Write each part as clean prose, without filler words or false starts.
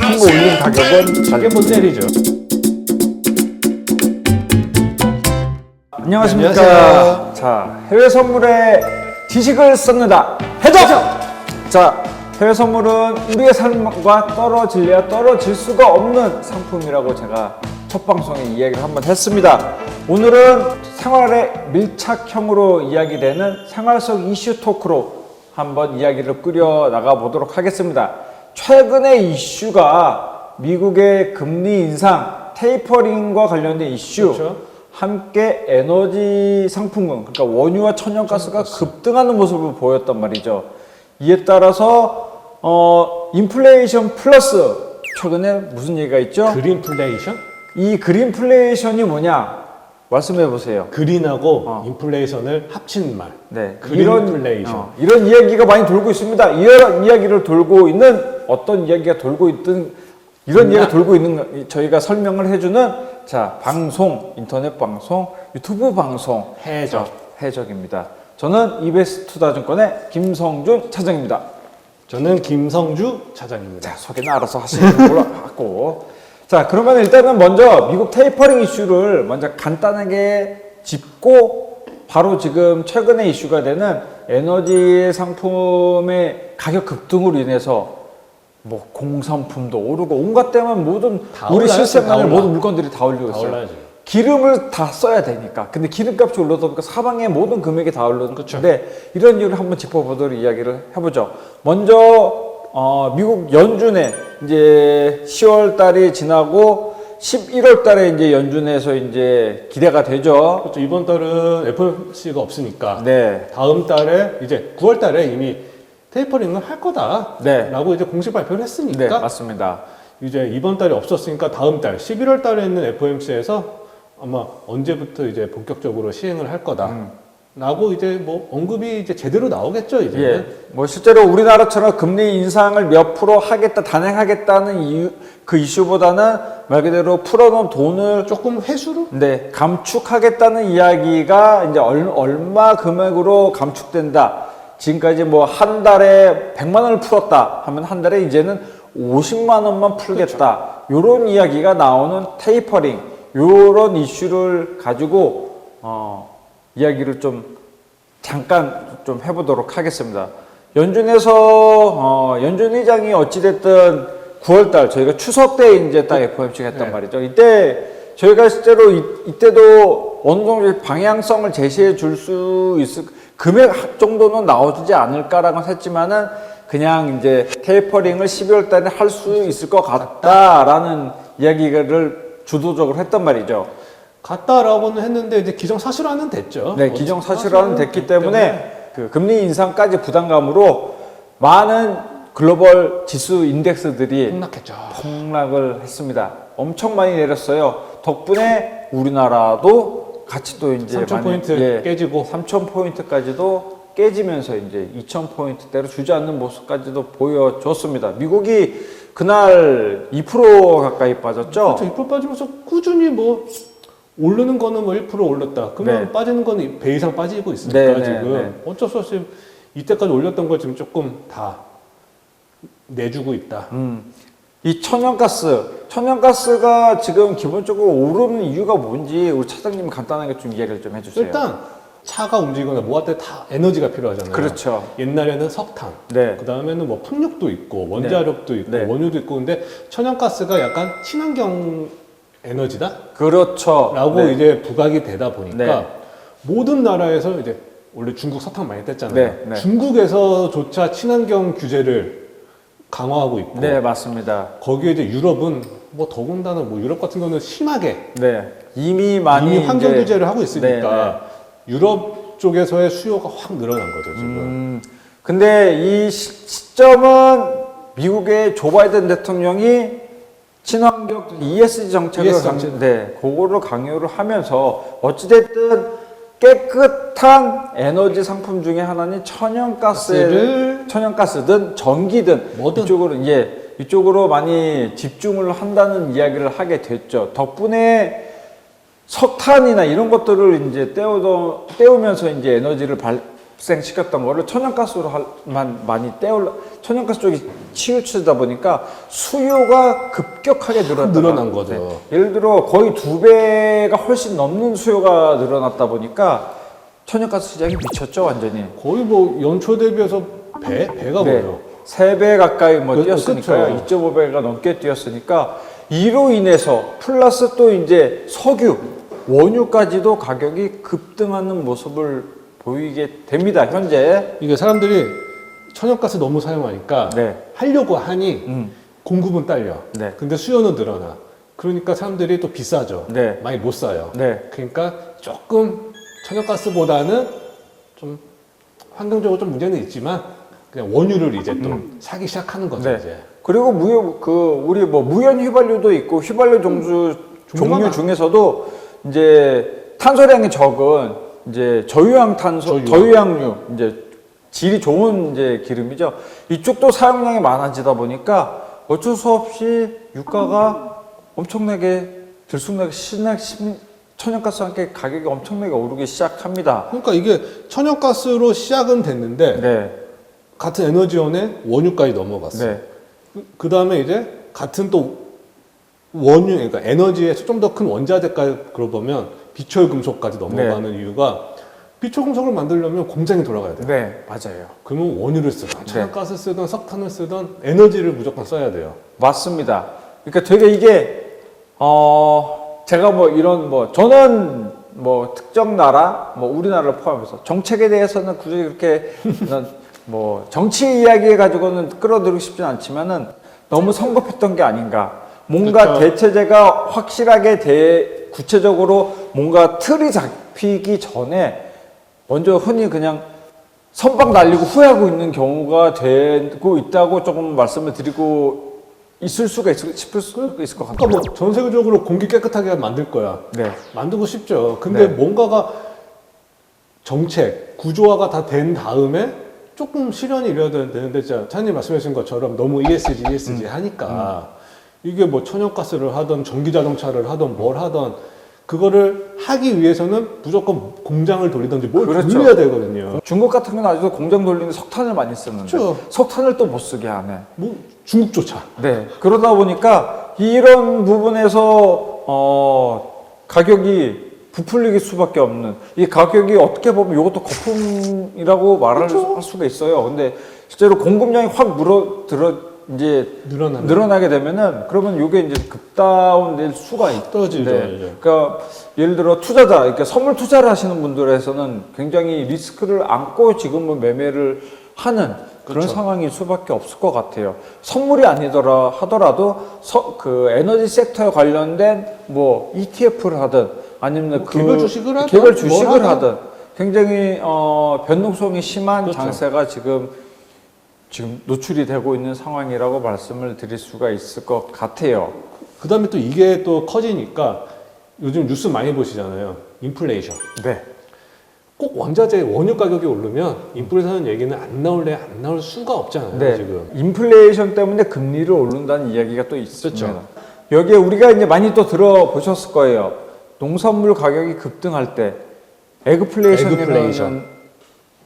한번 올린 가격은 가게 못 내리죠. 안녕하십니까. 안녕하세요. 자, 해외 선물에 지식을 쏟는다. 해적! 자, 해외 선물은 우리의 삶과 떨어질래야 떨어질 수가 없는 상품이라고 제가 첫 방송에 이야기를 한번 했습니다. 오늘은 생활의 밀착형으로 이야기되는 생활 속 이슈 토크로 한번 이야기를 끌어 나가 보도록 하겠습니다. 최근의 이슈가 미국의 금리 인상, 테이퍼링과 관련된 이슈, 그렇죠. 함께 에너지 상품군, 그러니까 원유와 천연가스가 급등하는 모습을 보였단 말이죠. 이에 따라서 인플레이션 플러스, 최근에 무슨 얘기가 있죠? 그린플레이션? 이 그린플레이션이 뭐냐? 말씀해 보세요. 그린하고 인플레이션을 합친 말. 네, 그린플레이션. 이런 이야기가 많이 돌고 있습니다. 이런 이야기를 돌고 있는, 어떤 이야기가 돌고 있든 이런 이야기가 돌고 있는, 저희가 설명을 해주는, 자, 방송, 인터넷 방송, 유튜브 방송 해적. 해적입니다. 저는 EBS 투자증권의 김성준 차장입니다. 저는 김성주 차장입니다. 자, 소개는 알아서 하시는 걸로 하고. 자, 그러면 일단은 먼저 미국 테이퍼링 이슈를 먼저 간단하게 짚고, 바로 지금 최근에 이슈가 되는 에너지 상품의 가격 급등으로 인해서 뭐 공산품도 오르고 온갖 때만 모든 우리 실생활의 모든 물건들이 다 올리고 있어요. 올라야죠. 기름을 다 써야 되니까. 근데 기름값이 올라다 보니까 사방의 모든 금액이 다 올랐는데, 그쵸. 이런 이유를 한번 짚어보도록 이야기를 해보죠. 먼저 미국 연준에 이제 10월 달이 지나고 11월 달에 이제 연준에서 이제 기대가 되죠. 그렇죠. 이번 달은 FOMC가 없으니까 네. 다음 달에 이제 9월 달에 이미 테이퍼링을 할 거다라고 네. 이제 공식 발표를 했으니까 네, 맞습니다. 이제 이번 달이 없었으니까 다음 달 11월 달에 있는 FOMC에서 아마 언제부터 이제 본격적으로 시행을 할 거다라고 이제 뭐 언급이 이제 제대로 나오겠죠, 이제. 예, 뭐 실제로 우리나라처럼 금리 인상을 몇 프로 하겠다, 단행하겠다는 이유, 그 이슈보다는 말 그대로 풀어놓은 돈을 조금 회수로? 네, 감축하겠다는 이야기가 이제 얼마 금액으로 감축된다. 지금까지 뭐 한 달에 100만 원을 풀었다 하면 한 달에 이제는 50만 원만 풀겠다. 요런 이야기가 나오는 테이퍼링, 요런 이슈를 가지고 이야기를 좀 잠깐 좀 해보도록 하겠습니다. 연준에서 연준 의장이 어찌됐든 9월달 저희가 추석 때 이제 딱 FOMC가 했단 말이죠. 이때 저희가 실제로 이때도 어느 정도 방향성을 제시해 줄 수 있을, 금액 정도는 나오지 않을까라고 했지만은 그냥 이제 테이퍼링을 12월 달에 할 수 있을 것 같다라는 이야기를 주도적으로 했단 말이죠. 같다라고는 했는데 이제 기정사실화는 됐죠. 네, 기정사실화는 됐기 때문에 그 금리 인상까지 부담감으로 많은 글로벌 지수 인덱스들이 폭락했죠. 폭락을 했습니다. 엄청 많이 내렸어요. 덕분에 우리나라도 같이 또 이제 3,000포인트 깨지고 3,000포인트까지도 깨지면서 이제 2,000포인트대로 주저앉는 모습까지도 보여줬습니다. 미국이 그날 2% 가까이 빠졌죠. 그렇죠. 2% 빠지면서 꾸준히 뭐 오르는 거는 뭐 1% 올랐다. 그러면 네. 빠지는 거는 배 이상 빠지고 있으니까 네, 지금 네. 어쩔 수 없이 이때까지 올렸던 걸 지금 조금 다 내주고 있다. 이 천연가스가 지금 기본적으로 오르는 이유가 뭔지 우리 차장님 간단하게 좀 이야기를 좀 해주세요. 일단 차가 움직이거나 뭐 할 때 다 에너지가 필요하잖아요. 그렇죠. 옛날에는 석탄, 네. 그 다음에는 뭐 풍력도 있고 원자력도 있고 네. 원유도 있고 근데 천연가스가 약간 친환경 에너지다? 그렇죠. 라고 네. 이제 부각이 되다 보니까 네. 모든 나라에서 이제 원래 중국 석탄 많이 뗐잖아요. 네, 네. 중국에서조차 친환경 규제를 강화하고 있고 네, 맞습니다. 거기에 이제 유럽은 뭐 더군다나 뭐 유럽 같은 경우는 심하게 네. 이미 많이 이미 환경 이제- 규제를 하고 있으니까 네, 유럽 쪽에서의 수요가 확 늘어난 거죠 지금. 근데 이 시점은 미국의 조 바이든 대통령이 친환경 ESG 정책을 ESG 정책. 그거를 강요를 하면서 어찌됐든 깨끗한 에너지 상품 중에 하나는 천연가스든 전기든 뭐든. 이쪽으로 많이 집중을 한다는 이야기를 하게 됐죠. 덕분에 석탄이나 이런 것들을 이제 떼우면서 이제 에너지를 급생시켰던 거를 천연가스로만 많이 천연가스 쪽이 치우치다 보니까 수요가 급격하게 늘어난 거죠. 예를 들어 거의 2배가 훨씬 넘는 수요가 늘어났다 보니까 천연가스 시장이 미쳤죠, 완전히. 거의 뭐 연초 대비해서 배가 뭐예요? 3배 가까이 뭐 뛰었으니까요. 그렇죠. 2.5배가 넘게 뛰었으니까 이로 인해서 플러스 또 이제 석유, 원유까지도 가격이 급등하는 모습을 보이게 됩니다, 현재. 이게 사람들이 천연가스 너무 사용하니까 네. 하려고 하니 공급은 딸려. 네. 근데 수요는 늘어나. 그러니까 사람들이 또 비싸죠. 네. 많이 못 사요. 네. 그러니까 조금 천연가스보다는 좀 환경적으로 좀 문제는 있지만 그냥 원유를 이제 또 사기 시작하는 거죠. 네. 이제. 그리고 우리 뭐 무연 휘발유도 있고 휘발유 종류 중에서도 이제 탄소량이 적은 이제 저유향유 이제 질이 좋은 이제 기름이죠. 이쪽도 사용량이 많아지다 보니까 어쩔 수 없이 유가가 엄청나게 들쑥나게 천연가스와 함께 가격이 엄청나게 오르기 시작합니다. 그러니까 이게 천연가스로 시작은 됐는데 네. 같은 에너지원에 원유까지 넘어갔어요. 네. 그 다음에 이제 같은 또 원유, 그러니까 에너지에서 좀 더 큰 원자재까지 그러고 보면 비철 금속까지 넘어가는 이유가 비철 금속을 만들려면 공장이 돌아가야 돼요. 네, 맞아요. 그러면 원유를 쓰든 천연가스 쓰든 석탄을 쓰든 에너지를 무조건 써야 돼요. 맞습니다. 그러니까 되게 이게 제가 뭐 이런 저는 뭐 특정 나라 우리나라를 포함해서 정책에 대해서는 굳이 그렇게 뭐 정치 이야기해 가지고는 끌어들이고 싶진 않지만은 너무 성급했던 게 아닌가. 뭔가 그렇죠. 대체제가 확실하게 구체적으로 뭔가 틀이 잡히기 전에 먼저 흔히 그냥 선박 날리고 후회하고 있는 경우가 되고 있다고 조금 말씀을 드리고 싶을 수가 있을 것 같아요. 그러니까 뭐 전 세계적으로 공기 깨끗하게 만들 거야. 네. 만들고 싶죠. 근데 네. 뭔가가 정책, 구조화가 다 된 다음에 조금 실현이 이래야 되는데, 진짜 차장님 말씀하신 것처럼 너무 ESG 하니까 이게 뭐 천연가스를 하던 전기자동차를 하던 뭘 하던 그거를 하기 위해서는 무조건 공장을 돌리든지 뭘 그렇죠. 돌려야 되거든요. 중국 같은 경우는 아직도 공장 돌리는데 석탄을 많이 쓰는데 그렇죠. 석탄을 또 못 쓰게 하네. 뭐 중국조차. 네. 그러다 보니까 이런 부분에서 가격이 부풀릴 수밖에 없는 이 가격이 어떻게 보면 이것도 거품이라고 말할 그렇죠. 할 수가 있어요. 근데 실제로 공급량이 확 늘어나게 되면은 그러면 이게 이제 급다운될 수가 떨어지죠. 있는데, 그러니까 예를 들어 투자자, 그러니까 선물 투자를 하시는 분들에서는 굉장히 리스크를 안고 지금은 매매를 하는 그런 그렇죠. 상황일 수밖에 없을 것 같아요. 선물이 아니더라 하더라도 그 에너지 섹터에 관련된 뭐 ETF를 하든 아니면 개별 주식을 하든 개별 주식을 뭘 하든 굉장히 변동성이 심한 그렇죠. 장세가 지금 노출이 되고 있는 상황이라고 말씀을 드릴 수가 있을 것 같아요. 그 다음에 또 이게 또 커지니까 요즘 뉴스 많이 보시잖아요. 인플레이션. 네. 꼭 원자재 원유 가격이 오르면 인플레이션 얘기는 안 나올 수가 없잖아요. 네. 지금. 인플레이션 때문에 금리를 오른다는 이야기가 또 있습니다. 그렇죠. 여기에 우리가 이제 많이 또 들어보셨을 거예요. 농산물 가격이 급등할 때 에그플레이션이라는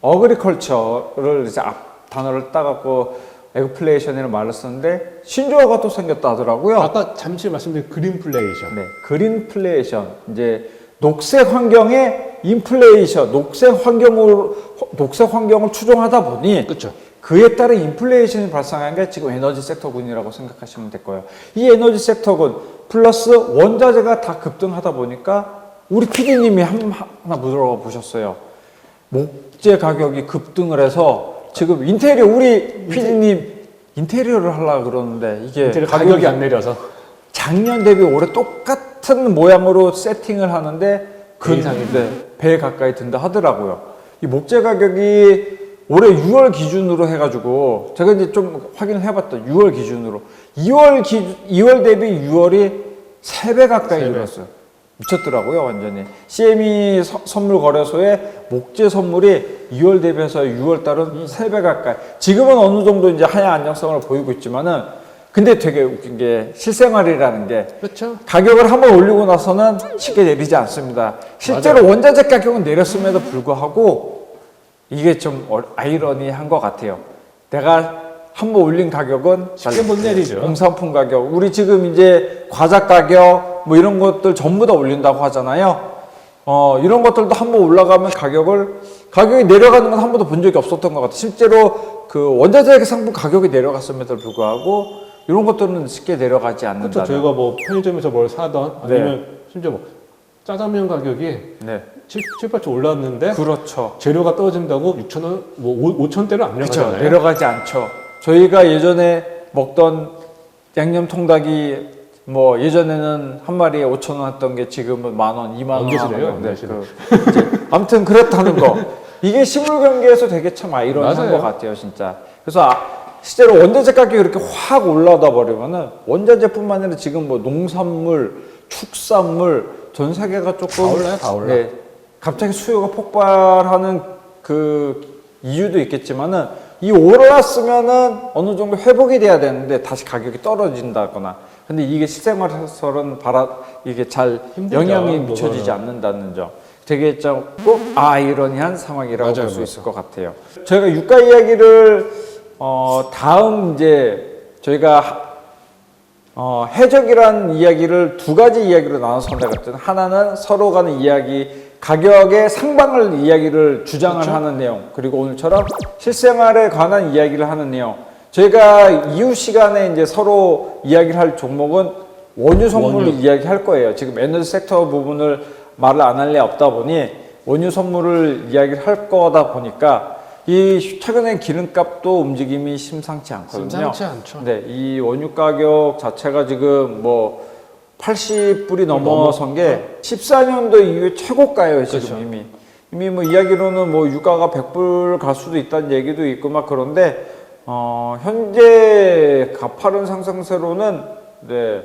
어그리컬처를 이제 앞 단어를 따갖고 에그플레이션이라는 말을 쓰는데 신조어가 또 생겼다 하더라고요. 아까 잠시 말씀드린 그린플레이션. 네, 그린플레이션. 이제 녹색 환경의 인플레이션, 녹색 환경을 추종하다 보니 그렇죠. 그에 따른 인플레이션이 발생한 게 지금 에너지 섹터군이라고 생각하시면 될 거예요. 이 에너지 섹터군 플러스 원자재가 다 급등하다 보니까 우리 PD님이 하나 물어봐 보셨어요. 목재 가격이 급등을 해서 지금 인테리어 우리 PD님 인테리어를 하려고 그러는데 이게 가격이 안 내려서 작년 대비 올해 똑같은 모양으로 세팅을 하는데 배 가까이 든다 하더라고요. 이 목재 가격이 올해 6월 기준으로 해가지고 제가 이제 좀 확인을 해봤다. 6월 기준으로 2월 대비 6월이 3배 가까이 늘었어요. 미쳤더라고요, 완전히. CME 선물 거래소의 목재 선물이 2월 대비해서 6월 달은 3배 가까이. 지금은 어느 정도 이제 하향 안정성을 보이고 있지만은 근데 되게 웃긴 게 실생활이라는 게 그렇죠. 가격을 한번 올리고 나서는 쉽게 내리지 않습니다. 실제로 맞아요. 원자재 가격은 내렸음에도 불구하고 이게 좀 아이러니한 것 같아요. 내가 한번 올린 가격은 쉽게 못 내리죠. 공산품 가격, 우리 지금 이제 과자 가격 뭐 이런 것들 전부 다 올린다고 하잖아요. 이런 것들도 한번 올라가면 가격이 내려가는 건 한 번도 본 적이 없었던 것 같아요. 실제로 그 원자재 상품 가격이 내려갔음에도 불구하고 이런 것들은 쉽게 내려가지 않는다. 그렇죠. 저희가 뭐 편의점에서 뭘 사던 아니면 네. 심지어 뭐 짜장면 가격이 네. 7, 8천 올랐는데 그렇죠. 재료가 떨어진다고 6,000원, 뭐 5,000대로 안 그렇죠. 내려가잖아요. 내려가지 않죠. 저희가 예전에 먹던 양념 통닭이 뭐 예전에는 한 마리에 5,000원 했던 게 지금은 10,000원, 20,000원. 얹으시네요. 네, 이제 아무튼 그렇다는 거. 이게 식물 경기에서 되게 참 아이러니한 맞아요. 것 같아요, 진짜. 그래서 실제로 원자재 가격이 이렇게 확 올라다 버리면은 원자재뿐만 아니라 지금 뭐 농산물, 축산물 전 세계가 조금 다 올라요, 다 올라. 네, 갑자기 수요가 폭발하는 그 이유도 있겠지만은 이 올랐으면은 어느 정도 회복이 돼야 되는데 다시 가격이 떨어진다거나 근데 이게 실생활에서는 이게 잘 힘들죠, 영향이 미쳐지지 그거는. 않는다는 점 되게 좀 아이러니한 상황이라고 맞아요, 볼 수 맞아요. 있을 것 같아요. 저희가 유가 이야기를 다음 이제 저희가 해적이라는 이야기를 두 가지 이야기로 나눠서 한다 그랬잖아요. 하나는 서로 간의 이야기, 가격의 상방을 이야기를 주장을 그렇죠? 하는 내용, 그리고 오늘처럼 실생활에 관한 이야기를 하는 내용. 저희가 이후 시간에 이제 서로 이야기를 할 종목은 원유 선물을 이야기할 거예요. 지금 에너지 섹터 부분을 말을 안 할 리 없다 보니 원유 선물을 이야기를 할 거다 보니까 이 최근에 기름값도 움직임이 심상치 않거든요. 심상치 않죠. 네, 이 원유 가격 자체가 지금 뭐 80불이 넘어선 게 14년도 이후에 최고가예요, 지금 그렇죠. 이미 뭐 이야기로는 뭐 유가가 100불 갈 수도 있다는 얘기도 있고 막 그런데 현재 가파른 상승세로는 네,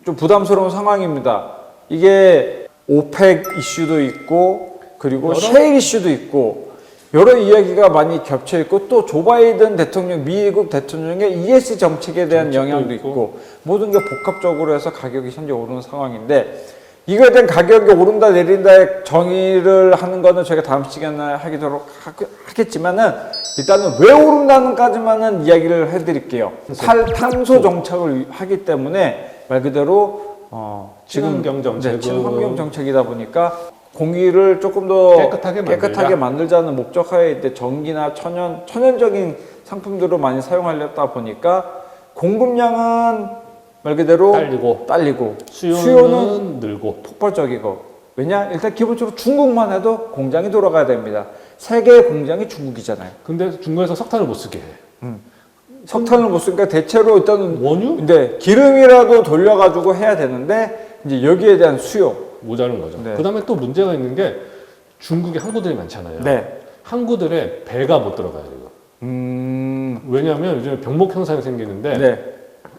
좀 부담스러운 상황입니다. 이게 오펙 이슈도 있고 그리고 셰일 이슈도 있고 여러 이야기가 많이 겹쳐 있고 또 조 바이든 대통령 미국 대통령의 ESG 정책에 대한 영향도 있고 모든 게 복합적으로 해서 가격이 현재 오르는 상황인데 이거에 대한 가격이 오른다 내린다의 정의를 하는 거는 저희가 다음 시간에 하도록 하겠지만은 일단은 왜 오른다는까지만은 이야기를 해드릴게요. 탈탄소 정책을 하기 때문에 말 그대로 지금 친환경 정책은 친환경 정책이다 보니까 공기를 조금 더 깨끗하게 만들자는 목적하에 이제 전기나 천연적인 상품들을 많이 사용하려다 보니까 공급량은 말 그대로 딸리고 수요는 늘고 폭발적이고 왜냐 일단 기본적으로 중국만 해도 공장이 돌아가야 됩니다. 세계의 공장이 중국이잖아요. 근데 중국에서 석탄을 못 쓰게 해. 석탄을 못 쓰니까 대체로 일단은 원유? 근데 기름이라도 돌려가지고 해야 되는데 이제 여기에 대한 수요 모자른 거죠. 네. 그다음에 또 문제가 있는 게 중국에 항구들이 많잖아요. 네. 항구들에 배가 못 들어가요. 이거. 왜냐하면 요즘 병목 현상이 생기는데 네.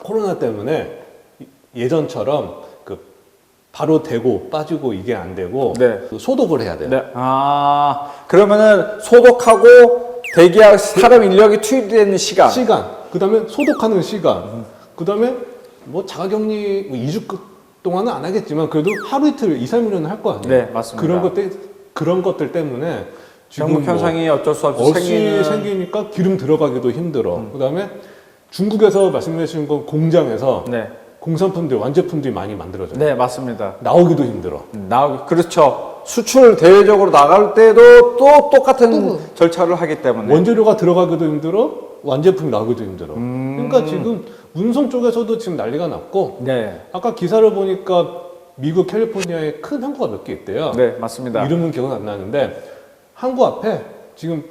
코로나 때문에 예전처럼 그 바로 대고 빠지고 이게 안 되고 네. 그 소독을 해야 돼요. 네. 그러면은 소독하고 대기할 사람 인력이 투입되는 시간. 그다음에 소독하는 시간. 그다음에 뭐 자가격리 뭐 2주 동안은 안 하겠지만 그래도 하루 이틀 2, 3일은 할 거 아니에요. 네, 맞습니다. 그런 것들 때문에 지금 병목 현상이 어쩔 수 없이 생기니까 기름 들어가기도 힘들어. 그다음에 중국에서 말씀해 주신 건 공장에서 네. 공산품들, 완제품들이 많이 만들어져요. 네, 맞습니다. 나오기도 힘들어. 그렇죠. 수출 대외적으로 나갈 때도 또 똑같은 절차를 하기 때문에. 원재료가 들어가기도 힘들어, 완제품이 나오기도 힘들어. 그러니까 지금 운송 쪽에서도 지금 난리가 났고, 네. 아까 기사를 보니까 미국 캘리포니아에 큰 항구가 몇 개 있대요. 네, 맞습니다. 이름은 기억 안 나는데 항구 앞에 지금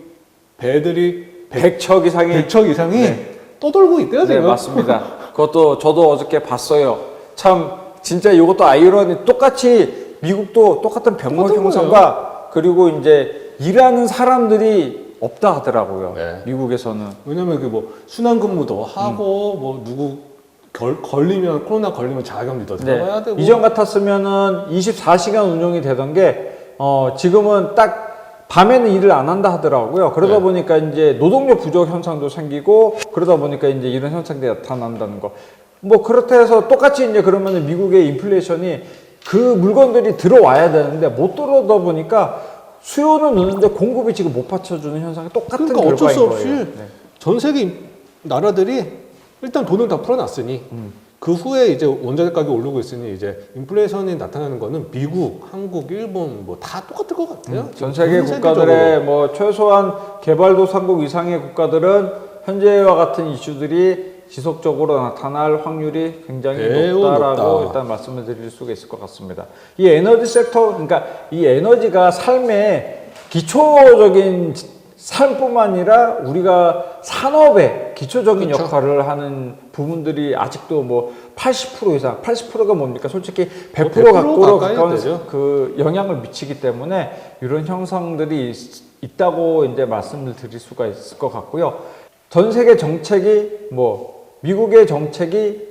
배들이 100척 이상이 네. 떠돌고 있대요, 네, 지금. 맞습니다. 그것도 저도 어저께 봤어요. 참 진짜 이것도 아이러니 똑같이 미국도 똑같은 병목 똑같은 형성과 그리고 이제 일하는 사람들이 없다 하더라고요. 네. 미국에서는. 왜냐면 그 뭐 순환근무도 하고 뭐 누구 걸리면 코로나 걸리면 자가격리도 들어가야 되고. 이전 같았으면은 24시간 운영이 되던 게 지금은 딱 밤에는 일을 안 한다 하더라고요. 그러다 네. 보니까 이제 노동력 부족 현상도 생기고 그러다 보니까 이제 이런 현상들이 나타난다는 거. 뭐 그렇다 해서 똑같이 이제 그러면은 미국의 인플레이션이 그 물건들이 들어와야 되는데 못 들어오다 보니까 수요는 느는데 공급이 지금 못 받쳐주는 현상이 똑같은 그러니까 어쩔 수 결과인 없이 거예요. 네. 전 세계 나라들이 일단 돈을 다 풀어놨으니 그 후에 이제 원자재 가격이 오르고 있으니 이제 인플레이션이 나타나는 거는 미국, 한국, 일본 뭐 다 똑같을 것 같아요. 전 세계 전 국가들의 세계적으로. 뭐 최소한 개발도상국 이상의 국가들은 현재와 같은 이슈들이 지속적으로 나타날 확률이 굉장히 매우 높다라고 높다. 일단 말씀을 드릴 수가 있을 것 같습니다. 이 에너지 섹터, 그러니까 이 에너지가 삶의 기초적인 삶뿐만 아니라 우리가 산업의 기초적인 그렇죠. 역할을 하는 부분들이 아직도 뭐 80% 이상, 80%가 뭡니까? 솔직히 100% 100% 가까운 가까이 되죠. 그 영향을 미치기 때문에 이런 형상들이 있다고 이제 말씀을 드릴 수가 있을 것 같고요. 전 세계 정책이 뭐 미국의 정책이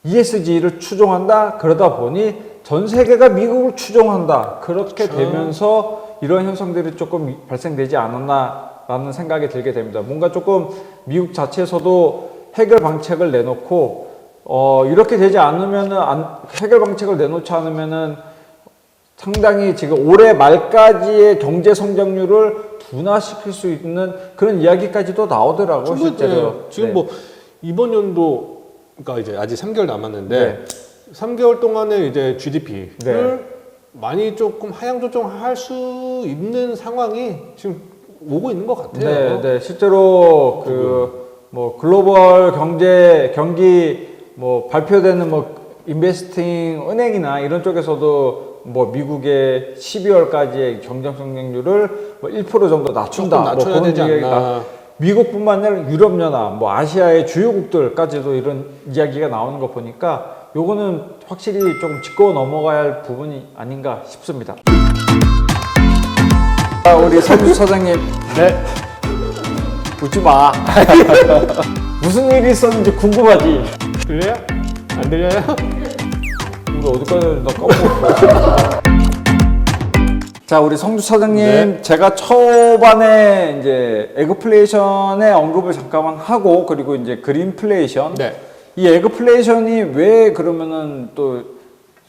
ESG를 추종한다. 그러다 보니 전 세계가 미국을 추종한다. 그렇게 그렇죠. 되면서 이런 현상들이 조금 발생되지 않았나라는 생각이 들게 됩니다. 뭔가 조금 미국 자체에서도 해결 방책을 내놓고 이렇게 되지 않으면은 해결 방책을 내놓지 않으면은 상당히 지금 올해 말까지의 경제 성장률을 둔화시킬 수 있는 그런 이야기까지도 나오더라고요. 실제로. 지금 네. 뭐 이번 연도 그러니까 이제 아직 3개월 남았는데 네. 3개월 동안에 이제 GDP를 네. 많이 조금 하향 조정할 수 있는 상황이 지금 오고 있는 것 같아요. 네, 네. 실제로 뭐 글로벌 경기 뭐 발표되는 뭐 인베스팅 은행이나 이런 쪽에서도 뭐 미국의 12월까지의 경제 성장률을 뭐 1% 정도 낮춘다. 조금 낮춰야 뭐 그런 되지 얘기가 않나. 미국뿐만 아니라 유럽연합, 뭐 아시아의 주요국들까지도 이런 이야기가 나오는 거 보니까 요거는 확실히 조금 짚고 넘어가야 할 부분이 아닌가 싶습니다. 우리 선주 사장님, 네. 웃지 마. 무슨 일이 있었는지 궁금하지. 들려요? 안 들려요? 우리 어디까지 나 까먹었어. 자, 우리 성주 사장님, 네. 제가 초반에 이제 에그플레이션의 언급을 잠깐만 하고, 그리고 이제 그린플레이션. 네. 이 에그플레이션이 왜 그러면은 또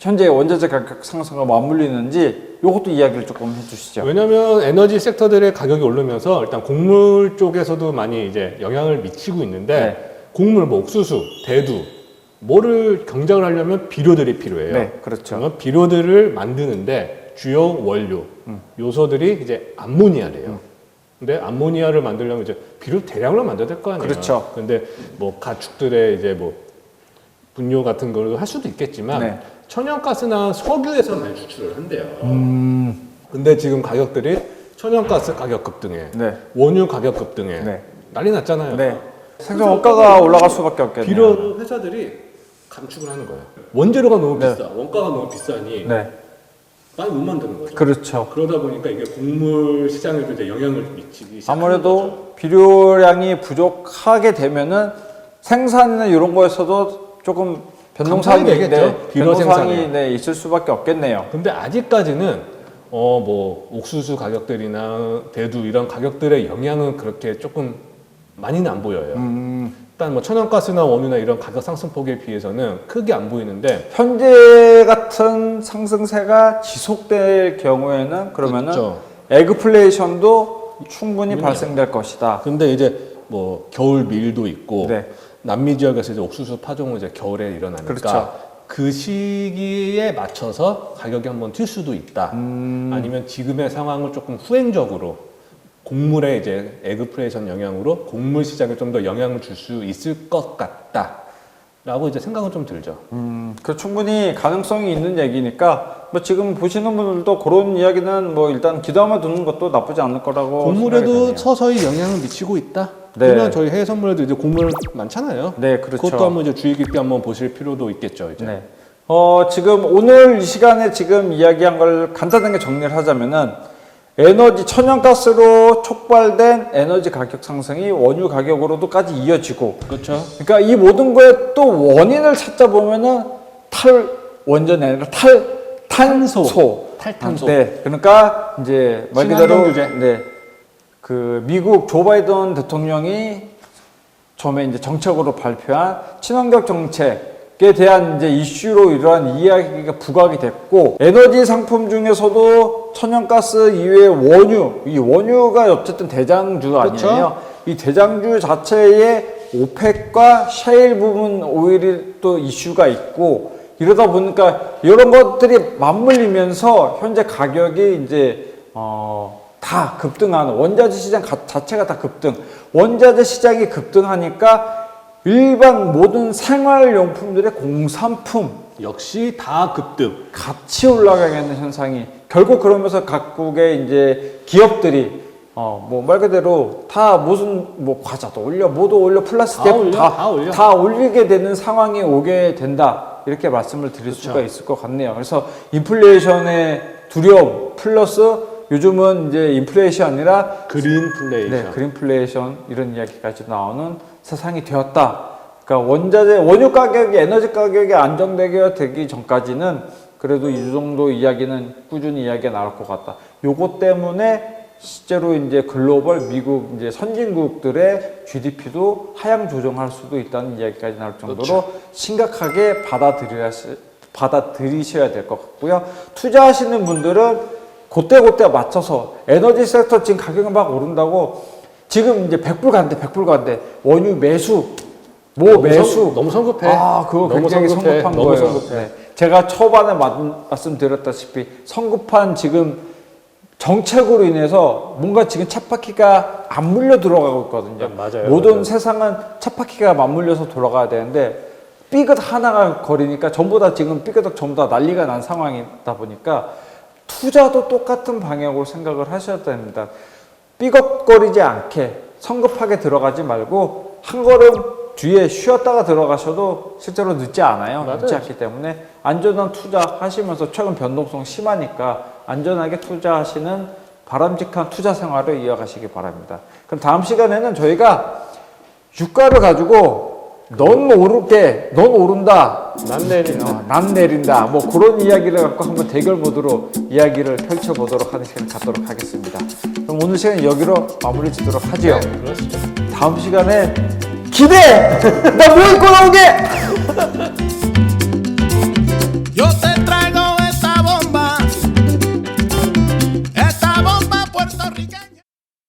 현재 원자재 가격 상승과 맞물리는지 요것도 이야기를 조금 해주시죠. 왜냐하면 에너지 섹터들의 가격이 오르면서 일단 곡물 쪽에서도 많이 이제 영향을 미치고 있는데 네. 곡물 뭐 옥수수, 대두 뭐를 경작을 하려면 비료들이 필요해요. 네, 그렇죠. 그러면 비료들을 만드는데 주요 원료 요소들이 이제 암모니아래요. 근데 암모니아를 만들려면 이제 비료 대량으로 만들어야 될 거 아니에요. 그렇죠. 근데 뭐 가축들의 이제 뭐 분뇨 같은 걸 할 수도 있겠지만 네. 천연가스나 석유에서 많이 추출을 한대요. 근데 지금 가격들이 천연가스 가격 급등해, 네. 원유 가격 급등해, 네. 난리 났잖아요. 네. 생산 원가가 올라갈 수밖에 없겠네요. 비료 회사들이 감축을 하는 거예요. 원재료가 너무 네. 비싸, 원가가 너무 비싸니 네. 많이 못 만드는 거죠. 그렇죠. 그러다 보니까 이게 곡물 시장에도 이제 영향을 미치기 시작하는 거죠. 아무래도 비료량이 부족하게 되면은 생산이나 이런 거에서도 조금 변동사항이 감산이 되겠죠. 비료 변동사항이 생산에. 네, 있을 수밖에 없겠네요. 근데 아직까지는 뭐 옥수수 가격들이나 대두 이런 가격들의 영향은 그렇게 조금 많이는 안 보여요. 일단 뭐 천연가스나 원유나 이런 가격 상승폭에 비해서는 크게 안 보이는데 현재 같은 상승세가 지속될 경우에는 그러면은 그렇죠. 에그플레이션도 충분히 발생될 것이다. 근데 이제 뭐 겨울 밀도 있고 네. 남미 지역에서 이제 옥수수 파종은 이제 겨울에 일어나니까 그렇죠. 그 시기에 맞춰서 가격이 한번 튈 수도 있다. 아니면 지금의 상황을 조금 후행적으로 곡물의 이제 에그플레이션 영향으로 곡물 시장에 좀 더 영향을 줄 수 있을 것 같다라고 이제 생각은 좀 들죠. 그 충분히 가능성이 있는 얘기니까 뭐 지금 보시는 분들도 그런 이야기는 뭐 일단 기도하며 두는 것도 나쁘지 않을 거라고 생각이 곡물에도 되네요. 서서히 영향을 미치고 있다. 네. 그러면 저희 해외 선물에도 이제 곡물 많잖아요. 네, 그렇죠. 그것도 한번 이제 주의 깊게 한번 보실 필요도 있겠죠. 이제. 네. 지금 오늘 이 시간에 지금 이야기한 걸 간단하게 정리를 하자면은 에너지 천연가스로 촉발된 에너지 가격 상승이 원유 가격으로도까지 이어지고 그렇죠. 그러니까 이 모든 거에 또 원인을 찾다 보면은 탈원전이 아니라 탈탄소. 탈탄소. 네. 그러니까 이제 말 그대로 친환경 규제. 네. 그 미국 조 바이든 대통령이 처음에 이제 정책으로 발표한 친환경 정책에 대한 이제 이슈로 이러한 이야기가 부각이 됐고 에너지 상품 중에서도 천연가스 이외에 원유, 이 원유가 어쨌든 대장주 아니에요. 그렇죠. 이 대장주 자체에 오펙과 셰일 부분 오일이 또 이슈가 있고 이러다 보니까 이런 것들이 맞물리면서 현재 가격이 이제 다 급등하는 원자재 시장 자체가 다 급등. 원자재 시장이 급등하니까 일반 모든 생활용품들의 공산품 역시 다 급등. 같이 올라가는 현상이 결국 그러면서 각국의 이제 기업들이 뭐 말 그대로 다 무슨 뭐 과자도 올려 뭐도 올려 플라스틱 다 올리게 되는 상황이 오게 된다 이렇게 말씀을 드릴 수가 있을 것 같네요. 그래서 인플레이션의 두려움 플러스 요즘은 이제 인플레이션이 아니라 그린플레이션. 네, 그린플레이션 이런 이야기까지 나오는 세상이 되었다. 그러니까 원자재 원유 가격이 에너지 가격이 안정되게 되기 전까지는 그래도 이 정도 이야기는 꾸준히 이야기가 나올 것 같다. 요것 때문에 실제로 이제 글로벌 미국 이제 선진국들의 GDP도 하향 조정할 수도 있다는 이야기까지 나올 정도로 그렇죠. 심각하게 받아들이셔야 될 것 같고요. 투자하시는 분들은 그때 맞춰서 에너지 섹터 지금 가격이 막 오른다고 지금 이제 100불 간대 원유 매수 매수 너무 성급해. 그거 너무 굉장히 성급해. 성급한 너무 거예요. 성급해. 네. 제가 초반에 말씀드렸다시피 성급한 지금 정책으로 인해서 뭔가 지금 쳇바퀴가 안 물려 들어가고 있거든요. 맞아요. 모든 맞아요. 세상은 쳇바퀴가 맞물려서 돌아가야 되는데 삐끗 하나가 거리니까 전부 다 지금 삐끗 전부 다 난리가 난 상황이다 보니까 투자도 똑같은 방향으로 생각을 하셔야 됩니다. 삐걱거리지 않게 성급하게 들어가지 말고 한 걸음 뒤에 쉬었다가 들어가셔도 실제로 늦지 않아요. 맞아요. 늦지 않기 때문에 안전한 투자 하시면서 최근 변동성 심하니까 안전하게 투자하시는 바람직한 투자 생활을 이어가시기 바랍니다. 그럼 다음 시간에는 저희가 유가를 가지고 넌 오른다, 난 내린다. 난 내린다. 뭐 그런 이야기를 갖고 한번 대결 모드로 이야기를 펼쳐보도록 하는 시간 갖도록 하겠습니다. 그럼 오늘 시간 여기로 마무리 짓도록 하지요. 그렇죠. 다음 시간에 기대! 나 뭐 입고 나오게!